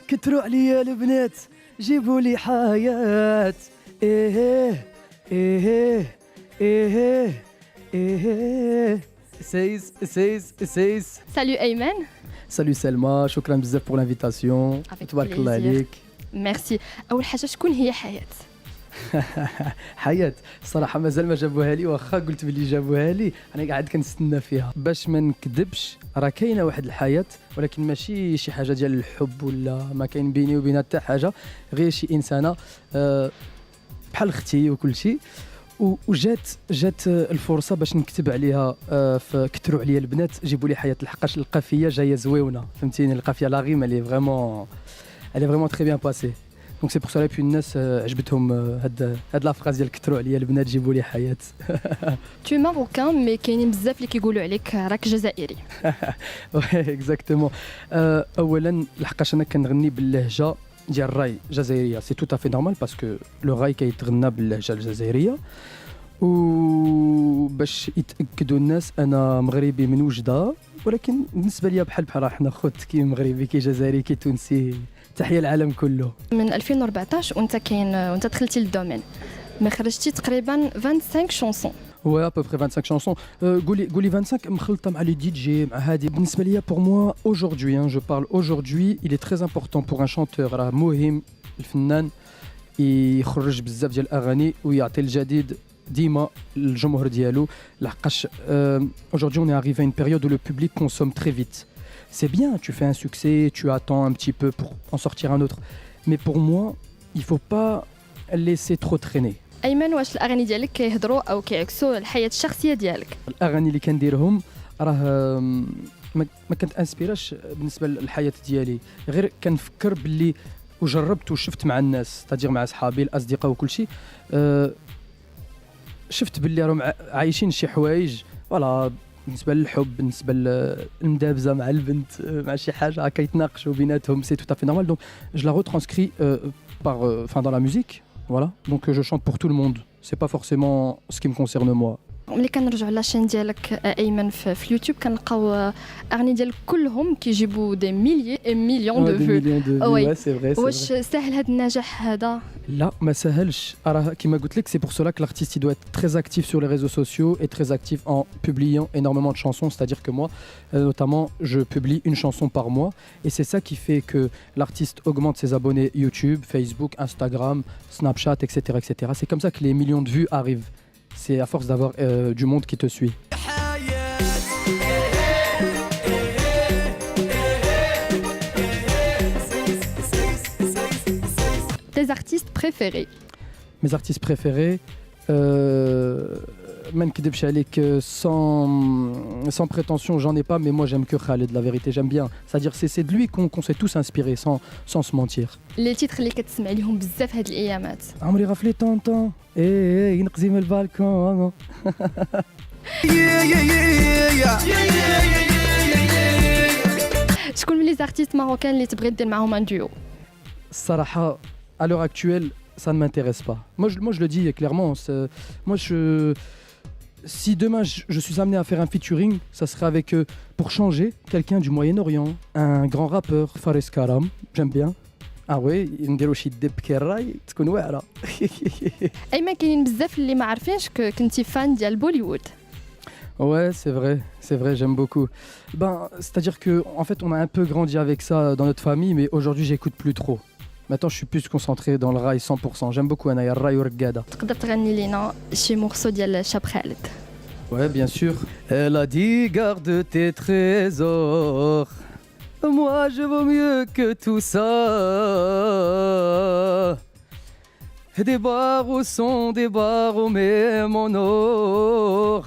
كتروا عليا البنات جيبوا لي حياة ايه ايه ايه ايه سيس Salut Ayman. سالو سلمى شكرا بزاف بور لانفيتاسيون تبارك الله عليك. ميرسي. اول حاجه شكون هي حياه؟ حياة الصراحة مازال ما جابوها لي واخا قلت بلي جابوها لي انا قاعد كنستنى فيها باش ما نكذبش راه كاينه واحد الحياة ولكن ماشي شي حاجة ديال الحب ولا ما كاين بيني وبينها حتى حاجة غير شي انسانة بحال اختي وكل شيء وجات الفرصه باش نكتب عليها كثروا عليا البنات جيبوا لي حياه لحقاش القافيه جايه زويونه فهمتيني القافيه لا ريم elle est vraiment très bien passée donc c'est pour ça puis الناس عجبتهم هاد لا فراز ديال كثروا عليا البنات جيبوا لي حياه. Tu es marocain mais كاينين بزاف اللي كيقولوا عليك راك جزائري. اكزاكتومون اولا لحقاش انا كنغني باللهجه ديال الراي جزائريه سي تو افي نورمال باسكو لو راي كيتغنى باللهجه الجزائريه وباش يتاكدوا الناس انا مغربي من وجده ولكن بالنسبه ليا بحال حنا خوت كي مغربي كي جزائري كي تونسي تحيه العالم كله. من 2014 وانت دخلتي للدومين ما خرجتي تقريبا 25 شونسون. Ouais, à peu près 25 chansons. Gouli 25, مخلطة مع les DJ, مع هادي. بالنسبة ليا, pour moi, aujourd'hui, je parle aujourd'hui, il est très important pour un chanteur, راه مهم الفنان يخرج بزاف ديال الأغاني ويعطي الجديد ديما الجمهور ديالو لحقاش aujourd'hui on est arrivé à une période où le public consomme très vite. C'est bien, tu fais un succès, tu attends un petit peu pour en sortir un autre. Mais pour moi, il faut pas laisser trop traîner. ايمن واش الاغاني ديالك كيهضروا او كيعكسوا الحياه الشخصيه ديالك؟ الاغاني اللي كنديرهم راه ما كنت انسبيراش بالنسبه للحياه ديالي غير كنفكر باللي وجربت وشفت مع الناس تدير مع اصحابي الاصدقاء وكل شيء شفت باللي راهم عايشين شي حوايج فوالا بالنسبه للحب بالنسبه للمدابزه مع البنت مع شي حاجه كيتناقشوا بيناتهم سي tout à fait normal donc je la retranscris dans la musique. Voilà, donc je chante pour tout le monde. C'est pas forcément ce qui me concerne moi. ملي كنرجعوا لاشين ديالك ايمن في اليوتيوب كنلقاو اغاني ديالك كلهم كيجيبوا دي ميليي اي مليون دو فيو. وي سي فري. واش ساهل هذا النجاح هذا؟ لا ما سهلش راه كيما قلت لك سي pour cela que l'artiste il doit être très actif sur les réseaux sociaux et très actif en publiant énormément de chansons, c'est-à-dire que moi notamment je publie une chanson par mois et c'est ça qui fait que l'artiste augmente ses abonnés YouTube, Facebook, Instagram, Snapchat, etc. etc. C'est comme ça que les millions de vues arrivent. C'est à force d'avoir du monde qui te suit. Tes artistes préférés? Mes artistes préférés, ما نكذبش عليك sans prétention, j'en ai pas, mais moi j'aime que Khaled, la vérité, j'aime bien. C'est-à-dire c'est de lui qu'on s'est tous inspirés, sans se mentir. Les titres اللي كتسمع ليهم بزاف هاد الايامات؟ عمري غفلي طونطون ينقزي من البالكون. شكون من لي زارتيست ماروكان اللي تبغي دير معاهم ان ديو؟ الصراحة à l'heure actuelle ça ne m'intéresse pas. Moi je le dis clairement, si demain je suis amené à faire un featuring, ça serait avec pour changer quelqu'un du Moyen-Orient, un grand rappeur, Fares Karam, j'aime bien. Ah oui, نديرو شي دب كراي تكون واعره. ايمن كاينين بزاف اللي ما عارفينش كنتي فان ديال بوليوود. Ouais, c'est vrai, j'aime beaucoup. C'est-à-dire que en fait, on a un peu grandi avec ça dans notre famille, mais aujourd'hui, j'écoute plus trop. Maintenant, je suis plus concentré dans le rail 100%. J'aime beaucoup Anaya, Rail ou Regada. تقدر تغني لينا شي مورسو ديال شاب خالد؟ Ouais, bien sûr. Elle a dit garde tes trésors. Moi, je vaux mieux que tout ça. Des barreaux sont des barreaux, mais mon or.